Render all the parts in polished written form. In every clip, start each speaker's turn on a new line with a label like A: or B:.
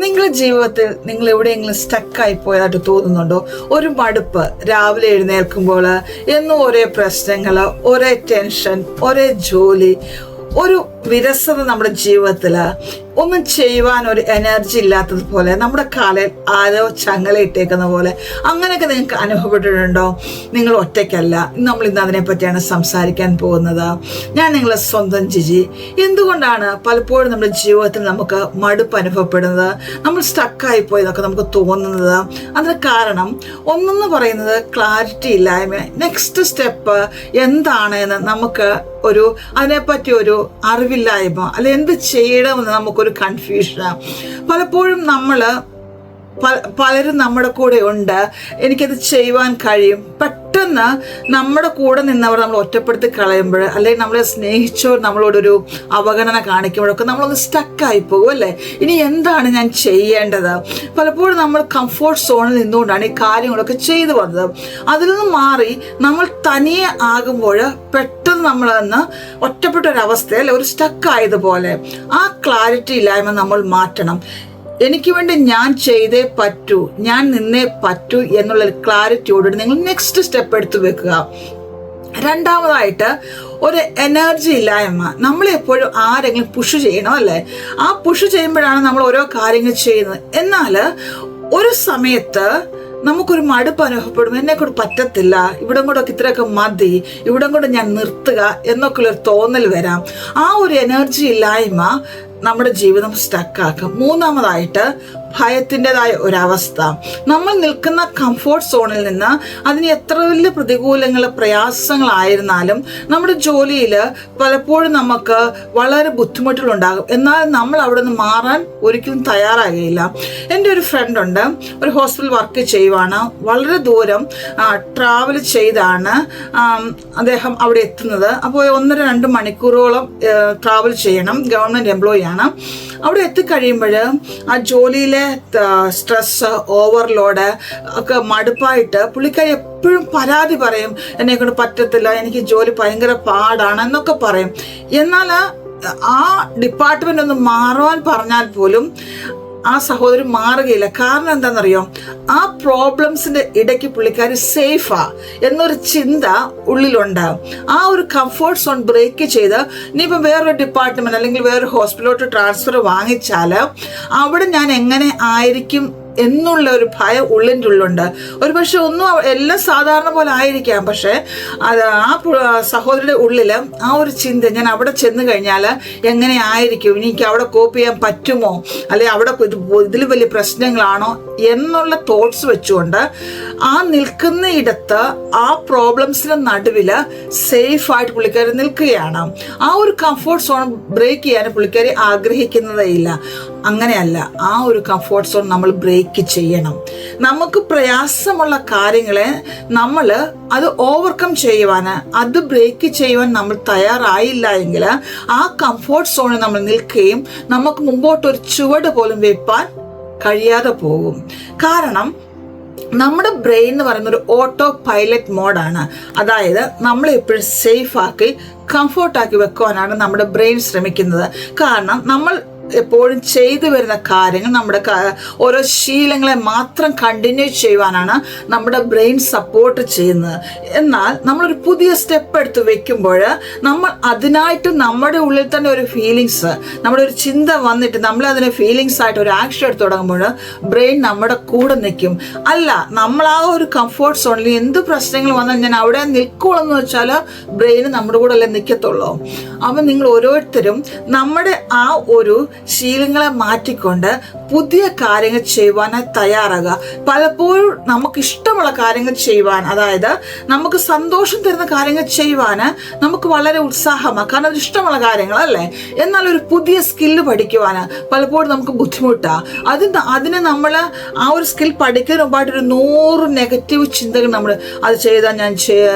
A: നിങ്ങളുടെ ജീവിതത്തിൽ നിങ്ങൾ എവിടെയെങ്കിലും സ്റ്റക്കായി പോയതായിട്ട് തോന്നുന്നുണ്ടോ? ഒരു മടുപ്പ്, രാവിലെ എഴുന്നേൽക്കുമ്പോൾ എന്നും ഒരേ പ്രശ്നങ്ങൾ, ഒരേ ടെൻഷൻ, ഒരേ ജോലി, ഒരു വിരസത നമ്മുടെ ജീവിതത്തിൽ, ഒന്നും ചെയ്യുവാൻ ഒരു എനർജി ഇല്ലാത്തതുപോലെ, നമ്മുടെ കാലിൽ ആരോ ചങ്ങലയിട്ടേക്കുന്ന പോലെ, അങ്ങനെയൊക്കെ നിങ്ങൾക്ക് അനുഭവപ്പെട്ടിട്ടുണ്ടോ? നിങ്ങൾ ഒറ്റയ്ക്കല്ല. നമ്മൾ ഇന്ന് അതിനെപ്പറ്റിയാണ് സംസാരിക്കാൻ പോകുന്നത്. ഞാൻ നിങ്ങളെ സ്വന്തം ജിജി. എന്തുകൊണ്ടാണ് പലപ്പോഴും നമ്മുടെ ജീവിതത്തിൽ നമുക്ക് മടുപ്പ് അനുഭവപ്പെടുന്നത്, നമ്മൾ സ്റ്റക്കായി പോയതൊക്കെ നമുക്ക് തോന്നുന്നത്? അതിന് കാരണം ഒന്നെന്ന് പറയുന്നത് ക്ലാരിറ്റി ഇല്ലായ്മ. നെക്സ്റ്റ് സ്റ്റെപ്പ് എന്താണ് എന്ന് നമുക്ക് അതിനെപ്പറ്റി ഒരു അറിവില്ലായ്മ, അല്ലെ എന്ത് ചെയ്യണമെന്ന് നമുക്കൊരു കൺഫ്യൂഷനാണ്. പലപ്പോഴും പലരും നമ്മുടെ കൂടെ ഉണ്ട്, എനിക്കത് ചെയ്യുവാൻ കഴിയും. പെട്ടെന്ന് നമ്മുടെ കൂടെ നിന്നവർ നമ്മൾ ഒറ്റപ്പെടുത്തി കളയുമ്പോൾ, അല്ലെങ്കിൽ നമ്മളെ സ്നേഹിച്ചവർ നമ്മളോടൊരു അവഗണന കാണിക്കുമ്പോഴൊക്കെ നമ്മളൊന്ന് സ്റ്റക്കായി പോകും അല്ലേ? ഇനി എന്താണ് ഞാൻ ചെയ്യേണ്ടത്? പലപ്പോഴും നമ്മൾ കംഫോർട്ട് സോണിൽ നിന്നുകൊണ്ടാണ് ഈ കാര്യങ്ങളൊക്കെ ചെയ്തു വന്നത്. അതിൽ നിന്ന് മാറി നമ്മൾ തനിയെ ആകുമ്പോൾ പെട്ടെന്ന് നമ്മളന്ന് ഒറ്റപ്പെട്ടൊരവസ്ഥയിൽ ഒരു സ്റ്റക്കായതുപോലെ, ആ ക്ലാരിറ്റി ഇല്ലായ്മ നമ്മൾ മാറ്റണം. എനിക്ക് വേണ്ടി ഞാൻ ചെയ്തേ പറ്റൂ, ഞാൻ നിന്നേ പറ്റൂ എന്നുള്ള ക്ലാരിറ്റിയോടുകൂടി നിങ്ങൾ നെക്സ്റ്റ് സ്റ്റെപ്പ് എടുത്തു വെക്കുക. രണ്ടാമതായിട്ട് ഒരു എനർജി ഇല്ലായ്മ. നമ്മളെപ്പോഴും ആരെങ്കിലും പുഷ് ചെയ്യണം അല്ലേ? ആ പുഷ് ചെയ്യുമ്പോഴാണ് നമ്മൾ ഓരോ കാര്യങ്ങൾ ചെയ്യുന്നത്. എന്നാൽ ഒരു സമയത്ത് നമുക്കൊരു മടുപ്പ് അനുഭവപ്പെടും. എന്നെക്കൂടെ പറ്റത്തില്ല, ഇവിടം കൂടെ ഇത്രയൊക്കെ മതി, ഇവിടം കൂടെ ഞാൻ നിർത്തുക എന്നൊക്കെ ഉള്ളൊരു തോന്നൽ വരാം. ആ ഒരു എനർജി ഇല്ലായ്മ നമ്മുടെ ജീവിതം സ്റ്റക്കാക്കും. മൂന്നാമതായിട്ട് ഭയത്തിൻ്റെതായ ഒരവസ്ഥ. നമ്മൾ നിൽക്കുന്ന കംഫോർട്ട് സോണിൽ നിന്ന് അതിന് എത്ര വലിയ പ്രതികൂലങ്ങൾ, പ്രയാസങ്ങളായിരുന്നാലും നമ്മുടെ ജോലിയിൽ പലപ്പോഴും നമുക്ക് വളരെ ബുദ്ധിമുട്ടുകളുണ്ടാകും. എന്നാൽ നമ്മൾ അവിടെ നിന്ന് മാറാൻ ഒരിക്കലും തയ്യാറാകുകയില്ല. എൻ്റെ ഒരു ഫ്രണ്ടുണ്ട്, ഒരു ഹോസ്പിറ്റൽ വർക്ക് ചെയ്യുവാണ്. വളരെ ദൂരം ട്രാവൽ ചെയ്താണ് അദ്ദേഹം അവിടെ എത്തുന്നത്. അപ്പോൾ 1-2 മണിക്കൂറോളം ട്രാവൽ ചെയ്യണം. ഗവൺമെൻറ് എംപ്ലോയി ആണ്. അവിടെ എത്തിക്കഴിയുമ്പോൾ ആ ജോലിയിലെ സ്ട്രെസ്, ഓവർലോഡ് ഒക്കെ മടുപ്പായിട്ട് പുള്ളിക്കാരി എപ്പോഴും പരാതി പറയും. എന്നെക്കൊണ്ട് പറ്റത്തില്ല, എനിക്ക് ജോലി ഭയങ്കര പാടാണ് എന്നൊക്കെ പറയും. എന്നാൽ ആ ഡിപ്പാർട്ട്മെന്റ് ഒന്ന് മാറുവാൻ പറഞ്ഞാൽ പോലും ആ സഹോദരി മാറുകയില്ല. കാരണം എന്താണെന്നറിയോ? ആ പ്രോബ്ലംസിന്റെ ഇടയ്ക്ക് പുള്ളിക്കാരി സേഫാ എന്നൊരു ചിന്ത ഉള്ളിലുണ്ട്. ആ ഒരു കംഫോർട്ട് സോൺ ബ്രേക്ക് ചെയ്ത് ഇനിയിപ്പം വേറൊരു ഡിപ്പാർട്ട്മെന്റ് അല്ലെങ്കിൽ വേറൊരു ഹോസ്പിറ്റലിലോട്ട് ട്രാൻസ്ഫർ വാങ്ങിച്ചാൽ അവിടെ ഞാൻ എങ്ങനെ ആയിരിക്കും എന്നുള്ള ഒരു ഭയം ഉള്ളിൻ്റെ ഉള്ളുണ്ട്. ഒരു പക്ഷെ ഒന്നും എല്ലാം സാധാരണ പോലെ ആയിരിക്കാം, പക്ഷെ അത് ആ സഹോദരിയുടെ ഉള്ളിൽ ആ ഒരു ചിന്ത, ഞാൻ അവിടെ ചെന്ന് കഴിഞ്ഞാൽ എങ്ങനെ ആയിരിക്കും, എനിക്ക് അവിടെ കോപ്പ് ചെയ്യാൻ പറ്റുമോ, അല്ലെങ്കിൽ അവിടെ ഇതിൽ വലിയ പ്രശ്നങ്ങളാണോ എന്നുള്ള തോട്ട്സ് വെച്ചുകൊണ്ട് ആ നിൽക്കുന്ന ഇടത്ത് ആ പ്രോബ്ലംസിന് നടുവിൽ സേഫായിട്ട് പുള്ളിക്കാരി നിൽക്കുകയാണ്. ആ ഒരു കംഫോർട്ട് സോൺ ബ്രേക്ക് ചെയ്യാൻ പുള്ളിക്കാരി ആഗ്രഹിക്കുന്നതേ ഇല്ല. അങ്ങനെയല്ല, ആ ഒരു കംഫോർട്ട് സോൺ നമ്മൾ ബ്രേക്ക് ചെയ്യണം. നമുക്ക് പ്രയാസമുള്ള കാര്യങ്ങളെ നമ്മൾ അത് ഓവർകം ചെയ്യുവാൻ, അത് ബ്രേക്ക് ചെയ്യുവാൻ നമ്മൾ തയ്യാറായില്ല എങ്കിൽ ആ കംഫോർട്ട് സോണിൽ നമ്മൾ നിൽക്കുകയും നമുക്ക് മുമ്പോട്ടൊരു ചുവട് പോലും വെപ്പാൻ കഴിയാതെ പോകും. കാരണം നമ്മുടെ ബ്രെയിൻ എന്ന് പറയുന്ന ഒരു ഓട്ടോ പൈലറ്റ് മോഡാണ്. അതായത് നമ്മളെ എപ്പോഴും സേഫാക്കി കംഫോർട്ടാക്കി വെക്കുവാനാണ് നമ്മുടെ ബ്രെയിൻ ശ്രമിക്കുന്നത്. കാരണം നമ്മൾ എപ്പോഴും ചെയ്തു വരുന്ന കാര്യങ്ങൾ, നമ്മുടെ ഓരോ ശീലങ്ങളെ മാത്രം കണ്ടിന്യൂ ചെയ്യുവാനാണ് നമ്മുടെ ബ്രെയിൻ സപ്പോർട്ട് ചെയ്യുന്നത്. എന്നാൽ നമ്മളൊരു പുതിയ സ്റ്റെപ്പ് എടുത്ത് വെക്കുമ്പോൾ നമ്മൾ അതിനായിട്ട് നമ്മുടെ ഉള്ളിൽ തന്നെ ഒരു ഫീലിങ്സ്, നമ്മുടെ ഒരു ചിന്ത വന്നിട്ട് നമ്മൾ അതിനെ ഫീലിങ്സ് ആയിട്ട് ഒരു ആക്ഷൻ എടുത്ത് തുടങ്ങുമ്പോൾ ബ്രെയിൻ നമ്മുടെ കൂടെ നിൽക്കും. അല്ല, നമ്മൾ ആ ഒരു കംഫോർട്ട് സോണിൽ എന്ത് പ്രശ്നങ്ങൾ വന്നാൽ ഞാൻ അവിടെ നിൽക്കുള്ളൂ എന്ന് വെച്ചാൽ ബ്രെയിൻ നമ്മുടെ കൂടെ അല്ലേ നിൽക്കത്തുള്ളൂ. അപ്പം നിങ്ങൾ ഓരോരുത്തരും നമ്മുടെ ആ ഒരു ശീലങ്ങളെ മാറ്റിക്കൊണ്ട് പുതിയ കാര്യങ്ങൾ ചെയ്യുവാനായി തയ്യാറാകുക. പലപ്പോഴും നമുക്ക് ഇഷ്ടമുള്ള കാര്യങ്ങൾ ചെയ്യുവാൻ, അതായത് നമുക്ക് സന്തോഷം തരുന്ന കാര്യങ്ങൾ ചെയ്യുവാൻ നമുക്ക് വളരെ ഉത്സാഹമാണ്, കാരണം അത് ഇഷ്ടമുള്ള കാര്യങ്ങളല്ലേ. എന്നാൽ ഒരു പുതിയ സ്കില്ല് പഠിക്കുവാൻ പലപ്പോഴും നമുക്ക് ബുദ്ധിമുട്ടാണ്. അതിന് നമ്മൾ ആ ഒരു സ്കിൽ പഠിക്കുന്നതിന് മുമ്പായിട്ടൊരു 100 നെഗറ്റീവ് ചിന്തകൾ നമ്മൾ, അത് ചെയ്താൽ ഞാൻ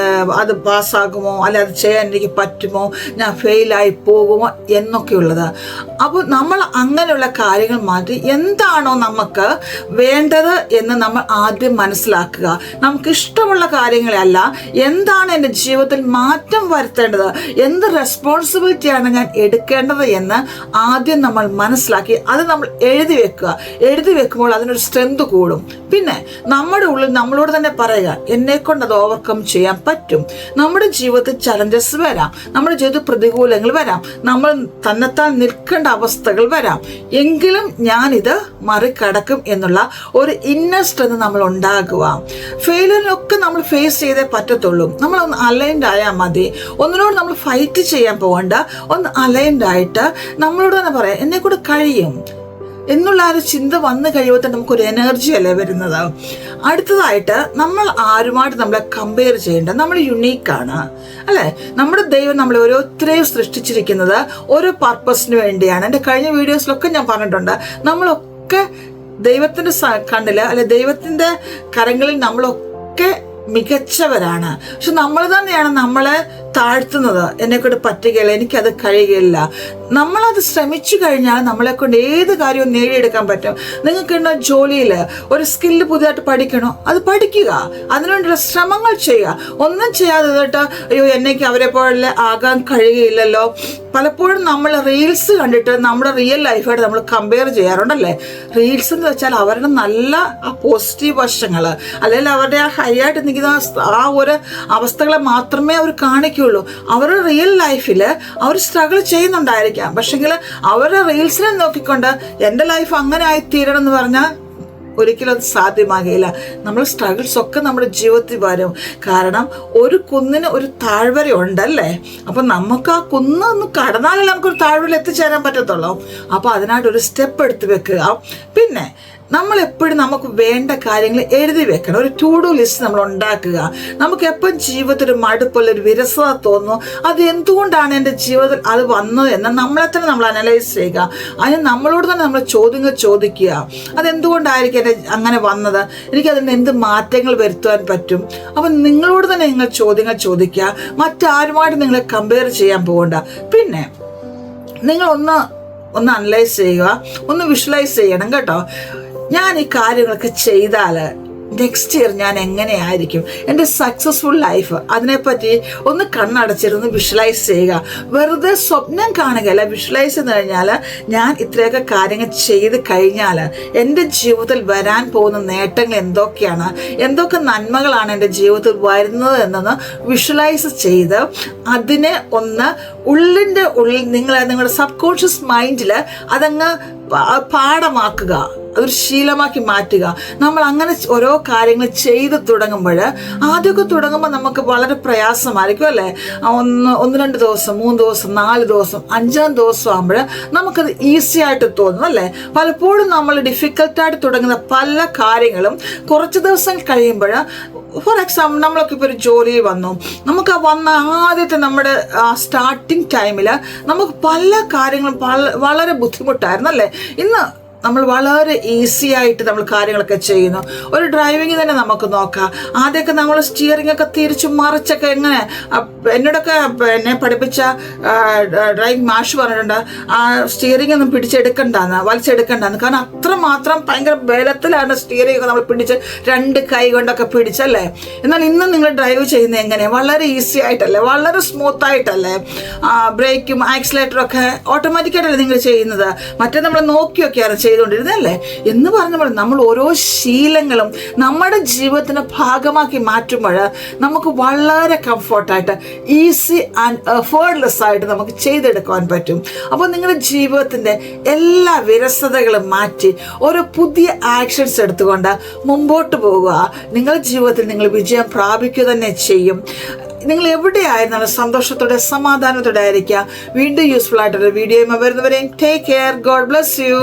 A: അത് പാസ്സാകുമോ, അല്ലെ അത് ചെയ്യാൻ എനിക്ക് പറ്റുമോ, ഞാൻ ഫെയിലായി പോകുമോ എന്നൊക്കെയുള്ളത്. അപ്പോൾ നമ്മൾ അങ്ങനെയുള്ള കാര്യങ്ങൾ മാറ്റി എന്താണോ നമുക്ക് വേണ്ടത് എന്ന് നമ്മൾ ആദ്യം മനസ്സിലാക്കുക. നമുക്ക് ഇഷ്ടമുള്ള കാര്യങ്ങളല്ല, എന്താണ് എൻ്റെ ജീവിതത്തിൽ മാറ്റം വരുത്തേണ്ടത്, എന്ത് റെസ്പോൺസിബിലിറ്റിയാണ് ഞാൻ എടുക്കേണ്ടത് എന്ന് ആദ്യം നമ്മൾ മനസ്സിലാക്കി അത് നമ്മൾ എഴുതി വെക്കുമ്പോൾ അതിനൊരു സ്ട്രെങ്ത് കൂടും. പിന്നെ നമ്മുടെ ഉള്ളിൽ നമ്മളോട് തന്നെ പറയുക, എന്നെ കൊണ്ട് അത് ഓവർകം ചെയ്യാൻ പറ്റും. നമ്മുടെ ജീവിതത്തിൽ ചലഞ്ചസ് വരാം, നമ്മുടെ ജീവിതത്തിൽ പ്രതികൂലങ്ങൾ വരാം, നമ്മൾ തന്നെത്താൻ നിൽക്കേണ്ട അവസ്ഥകൾ വരാം, എങ്കിലും ഞാനിത് മറികടക്കും എന്നുള്ള ഒരു ഇന്നർ സ്ട്രെങ്ത് നമ്മൾ ഉണ്ടാകുക. ഫെയിലിയറിനൊക്കെ നമ്മൾ ഫേസ് ചെയ്തേ പറ്റത്തുള്ളൂ. നമ്മളൊന്ന് അലൈൻഡ് ആയാൽ മതി. ഒന്നിനോട് നമ്മൾ ഫൈറ്റ് ചെയ്യാൻ പോകണ്ട, ഒന്ന് അലൈൻഡ് ആയിട്ട് നമ്മളോട് തന്നെ പറയാം, എന്നെ കൂടെ കഴിയും എന്നുള്ള ഒരു ചിന്ത വന്നു കഴിയുമ്പോൾ നമുക്കൊരു എനർജി അല്ലേ വരുന്നത്. അടുത്തതായിട്ട് നമ്മൾ ആരുമായിട്ട് നമ്മളെ കമ്പയർ ചെയ്യേണ്ട, നമ്മൾ യുണീക്കാണ് അല്ലേ. നമ്മുടെ ദൈവം നമ്മളെ ഓരോരുത്തരെയും സൃഷ്ടിച്ചിരിക്കുന്നത് ഓരോ പർപ്പസിന് വേണ്ടിയാണ്. എൻ്റെ കഴിഞ്ഞ വീഡിയോസിലൊക്കെ ഞാൻ പറഞ്ഞിട്ടുണ്ട്, നമ്മളൊക്കെ ദൈവത്തിൻ്റെ കണ്ണിൽ അല്ലെ ദൈവത്തിൻ്റെ കരങ്ങളിൽ നമ്മളൊക്കെ മികച്ചവരാണ്. പക്ഷെ നമ്മൾ തന്നെയാണ് നമ്മളെ താഴ്ത്തുന്നത്. എന്നെക്കൊണ്ട് പറ്റുകയില്ല, എനിക്കത് കഴിയുകയില്ല. നമ്മളത് ശ്രമിച്ചു കഴിഞ്ഞാൽ നമ്മളെ കൊണ്ട് ഏത് കാര്യവും നേടിയെടുക്കാൻ പറ്റും. നിങ്ങൾക്കുള്ള ജോലിയിൽ ഒരു സ്കില്ല് പുതിയതായിട്ട് പഠിക്കണോ, അത് പഠിക്കുക, അതിനുവേണ്ടിയുള്ള ശ്രമങ്ങൾ ചെയ്യുക. ഒന്നും ചെയ്യാതെ കേട്ടോ അയ്യോ എന്നേക്ക് അവരെ പോലെ ആകാൻ കഴിയുകയില്ലല്ലോ. പലപ്പോഴും നമ്മൾ റീൽസ് കണ്ടിട്ട് നമ്മുടെ റിയൽ ലൈഫായിട്ട് നമ്മൾ കമ്പയർ ചെയ്യാറുണ്ടല്ലേ. റീൽസ് എന്ന് വെച്ചാൽ അവരുടെ നല്ല ആ പോസിറ്റീവ് വശങ്ങൾ അല്ലെങ്കിൽ അവരുടെ ആ ഹൈ ആയിട്ട് നിൽക്കുന്ന ആ ഒരു അവസ്ഥകളെ മാത്രമേ അവർ കാണിക്കുകയുള്ളൂ. അവരുടെ റിയൽ ലൈഫിൽ അവർ സ്ട്രഗിൾ ചെയ്യുന്നുണ്ടായിരിക്കാം, പക്ഷെങ്കിൽ അവരുടെ റീൽസിനെ നോക്കിക്കൊണ്ട് എൻ്റെ ലൈഫ് അങ്ങനെ ആയിത്തീരണം എന്ന് പറഞ്ഞാൽ ഒരിക്കലും അത് സാധ്യമാകില്ല. നമ്മൾ സ്ട്രഗിൾസ് ഒക്കെ നമ്മുടെ ജീവിതത്തിൽ വരും. കാരണം ഒരു കുന്നിന് ഒരു താഴ്വര ഉണ്ടല്ലേ. അപ്പം നമുക്ക് ആ കുന്നൊന്ന് കടന്നാലേ നമുക്കൊരു താഴ്വരയിൽ എത്തിച്ചേരാൻ പറ്റത്തുള്ളൂ. അപ്പോൾ അതിനായിട്ടൊരു സ്റ്റെപ്പ് എടുത്ത് വെക്കുക. പിന്നെ നമ്മൾ എപ്പോഴും നമുക്ക് വേണ്ട കാര്യങ്ങൾ എഴുതി വെക്കണം. ഒരു ടു ഡു ലിസ്റ്റ് നമ്മൾ ഉണ്ടാക്കുക. നമുക്ക് എപ്പോഴും ജീവിതത്തിൽ ഒരു മടുപ്പുള്ള ഒരു വിരസത തോന്നുന്നു, അത് എന്തുകൊണ്ടാണ് എൻ്റെ ജീവിതത്തിൽ അത് വന്നത് എന്ന് നമ്മളെ തന്നെ നമ്മൾ അനലൈസ് ചെയ്യുക. അതിന് നമ്മളോട് തന്നെ നമ്മൾ ചോദ്യങ്ങൾ ചോദിക്കുക. അതെന്തുകൊണ്ടായിരിക്കും എൻ്റെ അങ്ങനെ വന്നത്, എനിക്കതിന് എന്ത് മാറ്റങ്ങൾ വരുത്തുവാൻ പറ്റും. അപ്പം നിങ്ങളോട് തന്നെ നിങ്ങൾ ചോദ്യങ്ങൾ ചോദിക്കുക. മറ്റാരുമായിട്ട് നിങ്ങളെ കമ്പയർ ചെയ്യാൻ പോകണ്ട. പിന്നെ നിങ്ങൾ ഒന്ന് അനലൈസ് ചെയ്യുക, ഒന്ന് വിഷ്വലൈസ് ചെയ്യണം കേട്ടോ. ഞാൻ ഈ കാര്യങ്ങളൊക്കെ ചെയ്താൽ നെക്സ്റ്റ് ഇയർ ഞാൻ എങ്ങനെയായിരിക്കും, എൻ്റെ സക്സസ്ഫുൾ ലൈഫ്, അതിനെപ്പറ്റി ഒന്ന് കണ്ണടച്ചിരുന്ന് വിഷ്വലൈസ് ചെയ്യുക. വെറുതെ സ്വപ്നം കാണുകയല്ല. വിഷ്വലൈസ് ചെയ്ത് കഴിഞ്ഞാൽ ഞാൻ ഇത്രയൊക്കെ കാര്യങ്ങൾ ചെയ്ത് കഴിഞ്ഞാൽ എൻ്റെ ജീവിതത്തിൽ വരാൻ പോകുന്ന നേട്ടങ്ങൾ എന്തൊക്കെയാണ്, എന്തൊക്കെ നന്മകളാണ് എൻ്റെ ജീവിതത്തിൽ വരുന്നത് എന്നൊന്ന് വിഷ്വലൈസ് ചെയ്ത് അതിനെ ഒന്ന് ഉള്ളിൻ്റെ ഉള്ളിൽ നിങ്ങളുടെ സബ് കോൺഷ്യസ് മൈൻഡിൽ അതങ്ങ് പാഠമാക്കുക, അതൊരു ശീലമാക്കി മാറ്റുക. നമ്മൾ അങ്ങനെ ഓരോ കാര്യങ്ങൾ ചെയ്ത് തുടങ്ങുമ്പോൾ ആദ്യമൊക്കെ തുടങ്ങുമ്പോൾ നമുക്ക് വളരെ പ്രയാസമായിരിക്കും അല്ലേ. 1-2 ദിവസം, 3 ദിവസം, 4 ദിവസം, 5-ാം ദിവസം ആകുമ്പോൾ നമുക്കത് ഈസി ആയിട്ട് തോന്നും അല്ലേ. പലപ്പോഴും നമ്മൾ ഡിഫിക്കൽട്ടായിട്ട് തുടങ്ങുന്ന പല കാര്യങ്ങളും കുറച്ച് ദിവസം കഴിയുമ്പോൾ, ഫോർ എക്സാമ്പിൾ നമ്മളൊക്കെ ഇപ്പോൾ ഒരു ജോലിയിൽ വന്നു, നമുക്ക് വന്ന ആദ്യത്തെ നമ്മുടെ സ്റ്റാർട്ടിങ് ടൈമിൽ നമുക്ക് പല കാര്യങ്ങളും വളരെ ബുദ്ധിമുട്ടായിരുന്നു അല്ലേ. ഇന്ന് നമ്മൾ വളരെ ഈസി ആയിട്ട് നമ്മൾ കാര്യങ്ങളൊക്കെ ചെയ്യുന്നു. ഒരു ഡ്രൈവിംഗ് തന്നെ നമുക്ക് നോക്കാം. ആദ്യമൊക്കെ നമ്മൾ സ്റ്റിയറിംഗ് ഒക്കെ തിരിച്ചു മറിച്ചൊക്കെ എങ്ങനെ, എന്നോടൊക്കെ എന്നെ പഠിപ്പിച്ച ഡ്രൈവിംഗ് മാഷ് പറഞ്ഞിട്ടുണ്ട്, ആ സ്റ്റിയറിംഗ് ഒന്നും വലിച്ചെടുക്കണ്ടെന്ന്. കാരണം അത്രമാത്രം ഭയങ്കര ബലത്തിലാണ് സ്റ്റിയറിംഗ് ഒക്കെ നമ്മൾ പിടിച്ച് 2 കൈ കൊണ്ടൊക്കെ പിടിച്ചല്ലേ. എന്നാൽ ഇന്ന് നിങ്ങൾ ഡ്രൈവ് ചെയ്യുന്നത് എങ്ങനെയാണ്, വളരെ ഈസി ആയിട്ടല്ലേ, വളരെ സ്മൂത്ത് ആയിട്ടല്ലേ. ബ്രേക്കും ആക്സിലേറ്ററും ഒക്കെ ഓട്ടോമാറ്റിക്കായിട്ടല്ലേ നിങ്ങൾ ചെയ്യുന്നത്. മറ്റേ നമ്മൾ നോക്കിയൊക്കെയാണ് ചെയ്തുകൊണ്ടിരുന്നല്ലേ. എന്ന് പറഞ്ഞപ്പോൾ നമ്മൾ ഓരോ ശീലങ്ങളും നമ്മുടെ ജീവിതത്തിന്റെ ഭാഗമാക്കി മാറ്റുമ്പോൾ നമുക്ക് വളരെ കംഫർട്ടായിട്ട് ഈസി ആൻഡ് എഫേർട്ട്ലെസ് ആയിട്ട് നമുക്ക് ചെയ്തെടുക്കാൻ പറ്റും. അപ്പോൾ നിങ്ങളുടെ ജീവിതത്തിന്റെ എല്ലാ വിരസതകളും മാറ്റി ഓരോ പുതിയ ആക്ഷൻസ് എടുത്തുകൊണ്ട് മുമ്പോട്ട് പോവുക. നിങ്ങളുടെ ജീവിതത്തിൽ നിങ്ങൾ വിജയം പ്രാപിക്കുക തന്നെ ചെയ്യും. നിങ്ങൾ എവിടെയായിരുന്നാലും സന്തോഷത്തോടെ സമാധാനത്തോടെ ആയിരിക്കുക. വീണ്ടും യൂസ്ഫുൾ ആയിട്ടൊരു വീഡിയോയുമായി വരുന്നവരെയും take care. God bless U.